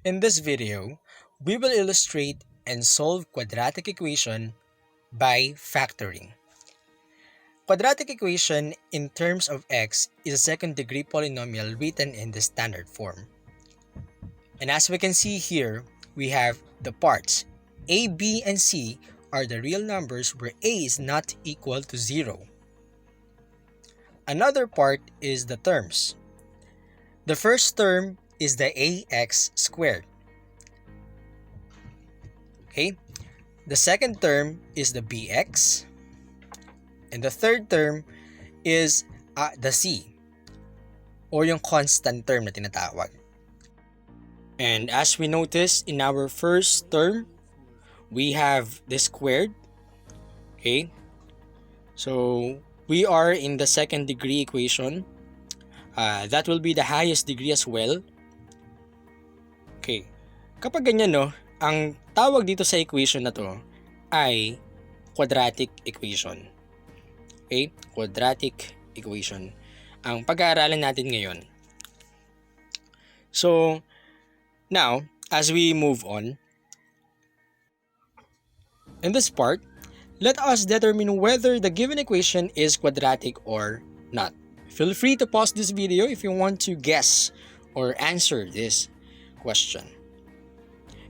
In this video, we will illustrate and solve quadratic equation by factoring. Quadratic equation in terms of x is a second degree polynomial written in the standard form. And as we can see here, we have the parts. A, B, and C are the real numbers where A is not equal to 0. Another part is the terms. The first term is the ax squared. Okay? The second term is the bx. And the third term is the c, or yung constant term na tinatawag. And as we notice in our first term, we have the squared. Okay? So we are in the second degree equation. That will be the highest degree as well. Okay. Kapag ganyan, no, ang tawag dito sa equation na to ay quadratic equation. Okay? Quadratic equation. Ang pag-aaralan natin ngayon. So, now, as we move on, in this part, let us determine whether the given equation is quadratic or not. Feel free to pause this video if you want to guess or answer this question.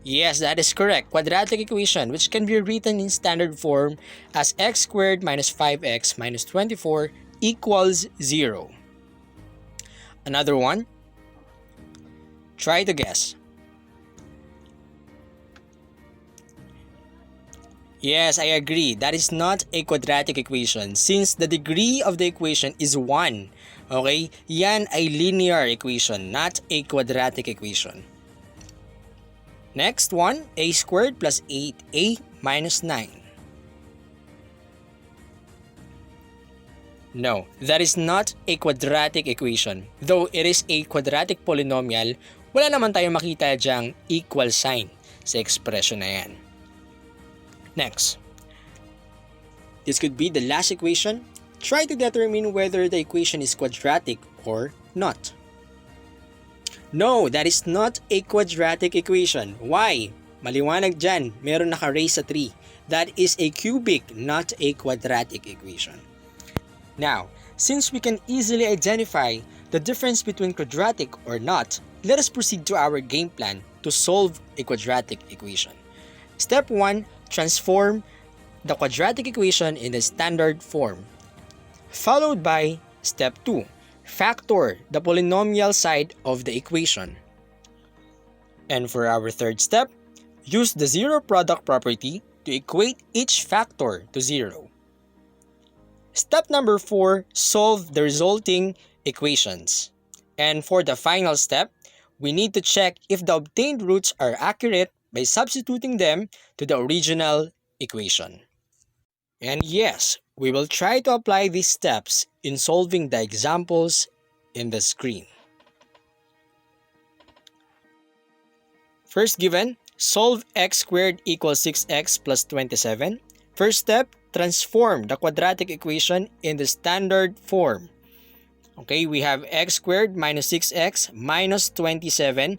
Yes, that is correct. Quadratic equation, which can be written in standard form as x squared minus 5x minus 24 equals 0. Another one. Try to guess. Yes, I agree. That is not a quadratic equation since the degree of the equation is 1. Okay? Yan ay linear equation, not a quadratic equation. Next one, a squared plus 8a minus 9. No, that is not a quadratic equation. Though it is a quadratic polynomial, wala naman tayong makita dyang equal sign sa expression na yan. Next. This could be the last equation. Try to determine whether the equation is quadratic or not. No, that is not a quadratic equation. Why? Maliwanag dyan, meron naka-raise sa 3. That is a cubic, not a quadratic equation. Now, since we can easily identify the difference between quadratic or not, let us proceed to our game plan to solve a quadratic equation. Step 1, transform the quadratic equation in the standard form. Followed by step 2, factor the polynomial side of the equation. And for our third step, use the zero product property to equate each factor to 0. Step number 4, solve the resulting equations. And for the final step, we need to check if the obtained roots are accurate by substituting them to the original equation. And yes, we will try to apply these steps in solving the examples in the screen. First given, solve x squared equals 6x plus 27. First step, transform the quadratic equation in the standard form. Okay, we have x squared minus 6x minus 27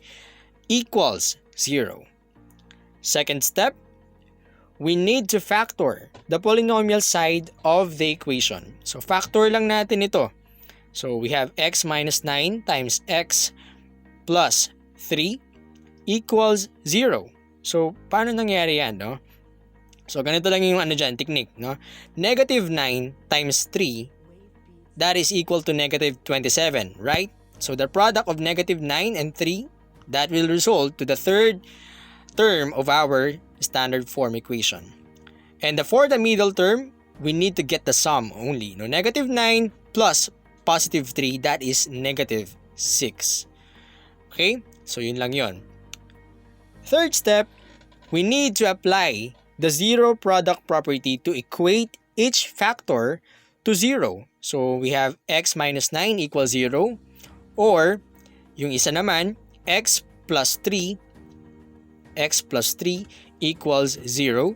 equals 0. Second step, we need to factor the polynomial side of the equation. So factor lang natin ito. So we have x minus 9 times x plus 3 equals 0. So paano nangyari yan, no? So ganito lang yung technique, no? Negative 9 times 3, that is equal to negative 27, right? So the product of negative 9 and 3, that will result to the third term of our standard form equation. And for the middle term, we need to get the sum only. No, negative 9 plus positive 3, that is negative 6. Okay? So yun lang yun. Third step, we need to apply the zero product property to equate each factor to 0. So we have x minus 9 equals 0, or yung isa naman, x plus 3 equals 0.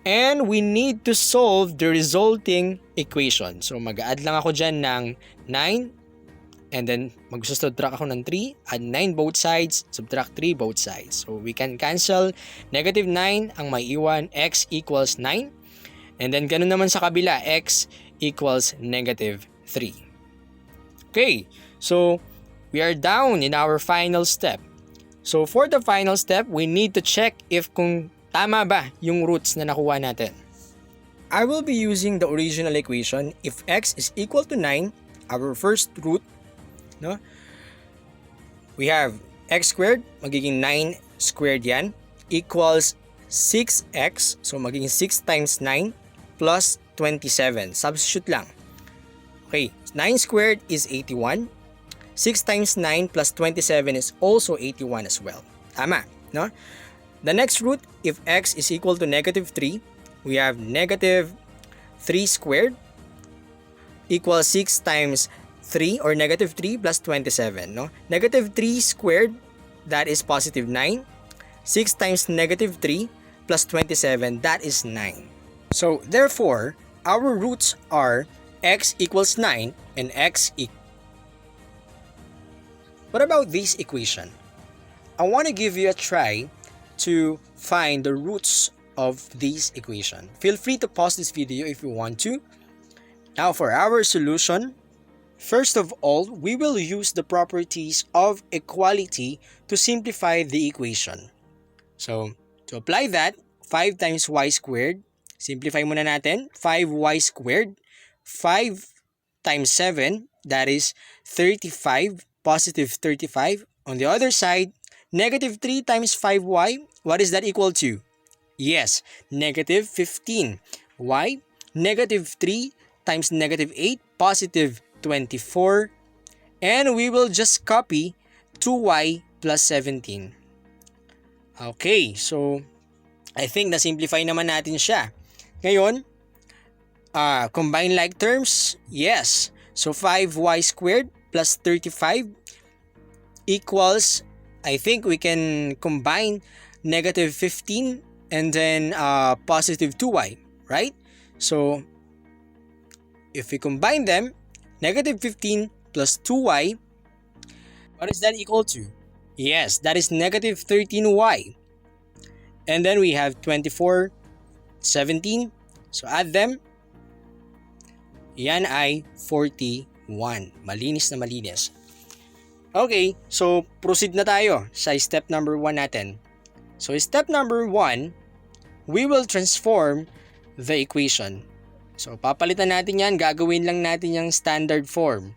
And we need to solve the resulting equation. So mag-add lang ako dyan ng 9 And then, mag-subtract ako ng 3, add 9 both sides, subtract 3 both sides. So, we can cancel. Negative 9 ang may iwan, x equals 9. And then, ganun naman sa kabila, x equals negative 3. Okay, so, we are down in our final step. So, for the final step, we need to check if kung tama ba yung roots na nakuha natin. I will be using the original equation. If x is equal to 9, our first root, no? We have x squared, magiging 9 squared yan, equals 6x, so magiging 6 times 9 plus 27. Substitute lang. Okay, 9 squared is 81. 6 times 9 plus 27 is also 81 as well. Tama, no? The next root, if x is equal to negative 3, we have negative 3 squared equals 6 times 3 or negative 3 plus 27, no? Negative 3 squared, that is positive 9. 6 times negative 3 plus 27, that is 9. So, therefore, our roots are x equals 9 and x equals. What about this equation? I want to give you a try to find the roots of this equation. Feel free to pause this video if you want to. Now, for our solution, first of all, we will use the properties of equality to simplify the equation. So, to apply that, 5 times y squared, simplify muna natin, 5y squared, 5 times 7, that is 35, positive 35. On the other side, negative 3 times 5y, what is that equal to? Yes, negative 15. Y, negative 3 times negative 8, positive 24. And we will just copy 2y plus 17. Okay, so I think na-simplify naman natin siya. Ngayon, combine like terms? Yes. So 5y squared plus 35 equals, I think we can combine negative 15 and then positive 2y, right? So, if we combine them, negative 15 plus 2y, what is that equal to? Yes, that is negative 13y. And then we have 24, 17. So, add them. Yan ay 41. Malinis na malinis. Okay, so proceed na tayo sa step number 1 natin. So, step number 1, we will transform the equation. So, papalitan natin yan, gagawin lang natin yung standard form.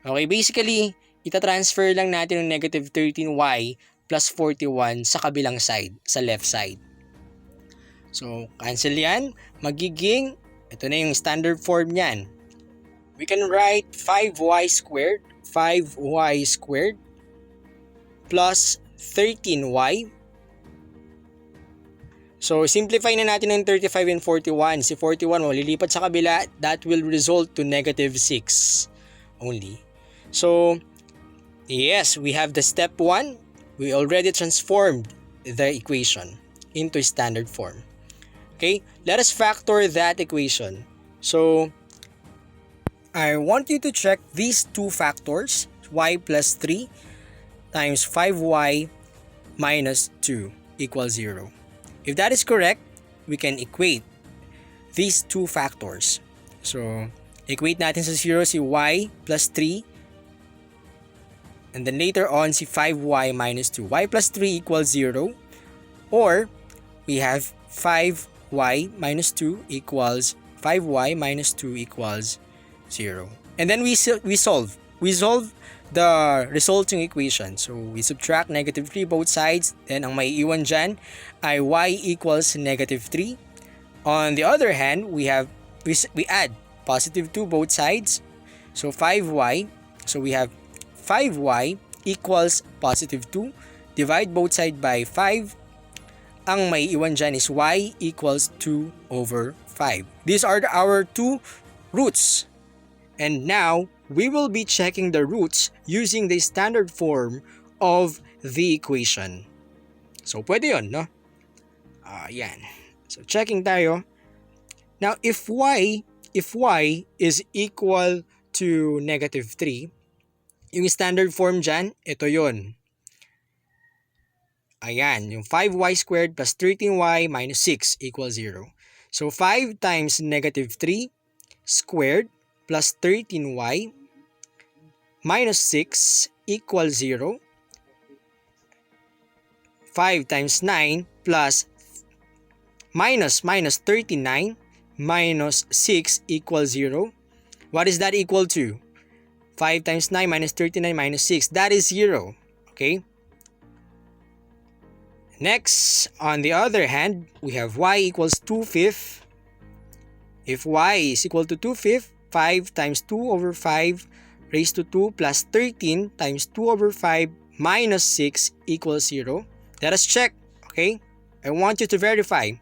Okay, basically, itatransfer lang natin yung negative 13y plus 41 sa kabilang side, sa left side. So, cancel yan. Magiging, ito na yung standard form yan. We can write 5y squared plus 13y. So, simplify na natin ng 35 and 41. Si 41 lilipat sa kabila, that will result to negative 6 only. So, yes, we have the step 1. We already transformed the equation into standard form. Okay, let us factor that equation. So, I want you to check these two factors, y plus 3 times 5y minus 2 equals 0. If that is correct, we can equate these two factors. So, equate natin sa 0 si y plus 3 and then later on si 5y minus 2. Y plus 3 equals 0 or we have 5y minus 2 equals 5y minus 2 equals 0. And then we solve. We solve the resulting equation. So, we subtract negative 3 both sides. Then, ang may iwan dyan ay y equals negative 3. On the other hand, we add positive 2 both sides. So, 5y. So, we have 5y equals positive 2. Divide both sides by 5. Ang may iwan dyan is y equals 2 over 5. These are our two roots. And now, we will be checking the roots using the standard form of the equation. So, pwede yun, no? Yan. So, checking tayo. Now, if y is equal to negative 3, Yung standard form dyan, ito yun. Ayan, yung 5y squared plus 13y minus 6 equals 0. So 5 times negative 3 squared plus 13y minus 6 equals 0. 5 times 9 plus minus 39 minus 6 equals 0. What is that equal to? 5 times 9 minus 39 minus 6. That is 0. Okay? Next, on the other hand, we have y equals 2/5. If y is equal to 2/5, 5 times 2 over 5 raised to 2 plus 13 times 2 over 5 minus 6 equals 0. Let us check. Okay? I want you to verify.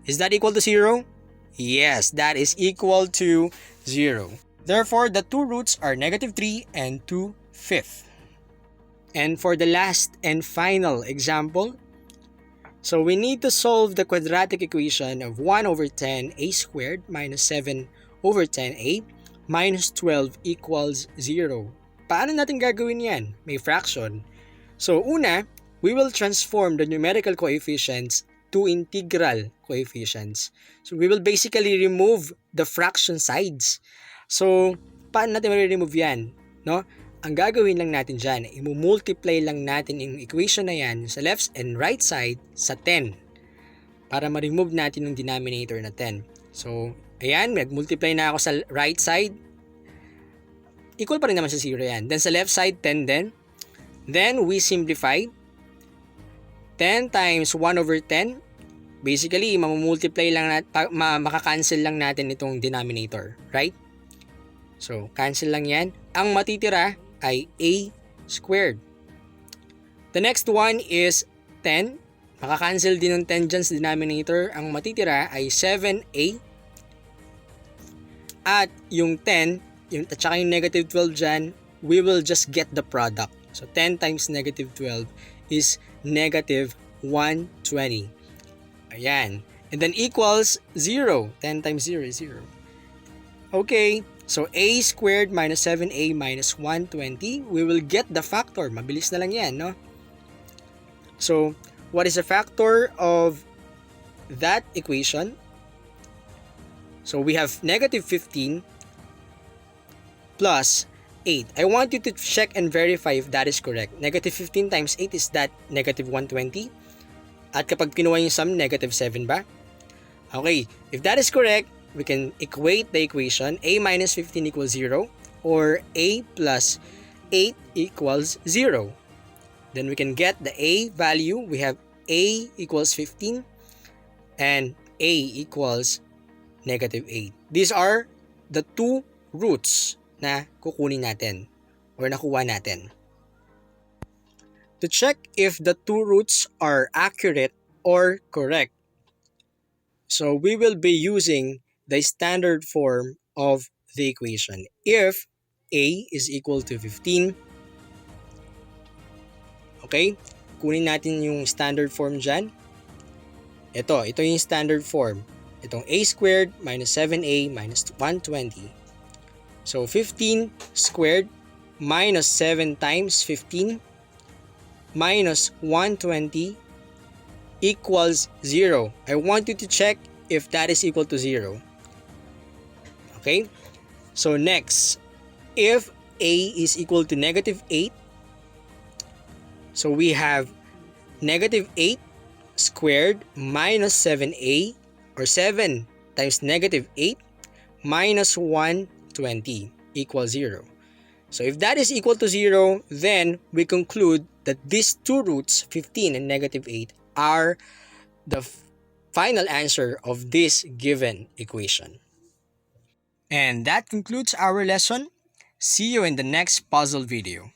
Is that equal to 0? Yes, that is equal to 0. Therefore, the two roots are negative 3 and 2/5. And for the last and final example, so we need to solve the quadratic equation of 1 over 10 a squared minus 7 over 10a minus 12 equals 0. Paano natin gagawin yan? May fraction. So una, we will transform the numerical coefficients to integral coefficients. So we will basically remove the fraction sides. So paano natin ma-remove yan? No? Ang gagawin lang natin dyan, i-multiply lang natin yung equation na yan sa left and right side sa 10 para ma-remove natin yung denominator na 10. So, ayan, mag-multiply na ako sa right side. Equal pa rin naman sa 0 yan. Then sa left side, 10 din. Then, we simplify. 10 times 1 over 10. Basically, mamumultiply lang natin, makakancel lang natin itong denominator. Right? So, cancel lang yan. Ang matitira ay a squared. The next one is 10. Makakancel din ng 10 dyan sa denominator. Ang matitira ay 7a. At yung 10, at saka yung negative 12 dyan, we will just get the product. So 10 times negative 12 is negative 120. Ayan. And then equals 0. 10 times 0 is 0. Okay. So, a squared minus 7a minus 120, we will get the factor. Mabilis na lang yan, no? So, what is the factor of that equation? So, we have negative 15 plus 8. I want you to check and verify if that is correct. Negative 15 times 8 is that negative 120? At kapag kinuha yung sum, negative 7 ba? Okay, if that is correct, we can equate the equation a minus 15 equals 0 or a plus 8 equals 0. Then we can get the a value. We have a equals 15 and a equals negative 8. These are the two roots na kukunin natin or nakuha natin. To check if the two roots are accurate or correct, so we will be using the standard form of the equation. If a is equal to 15, okay, kunin natin yung standard form dyan. Ito yung standard form. Itong a squared minus 7a minus 120. So 15 squared minus 7 times 15 minus 120 equals 0. I want you to check if that is equal to 0. Okay, so next, if a is equal to negative 8, so we have negative 8 squared minus 7a, or 7 times negative 8 minus 120 equals 0. So if that is equal to 0, then we conclude that these two roots, 15 and negative 8, are the final answer of this given equation. And that concludes our lesson. See you in the next puzzle video.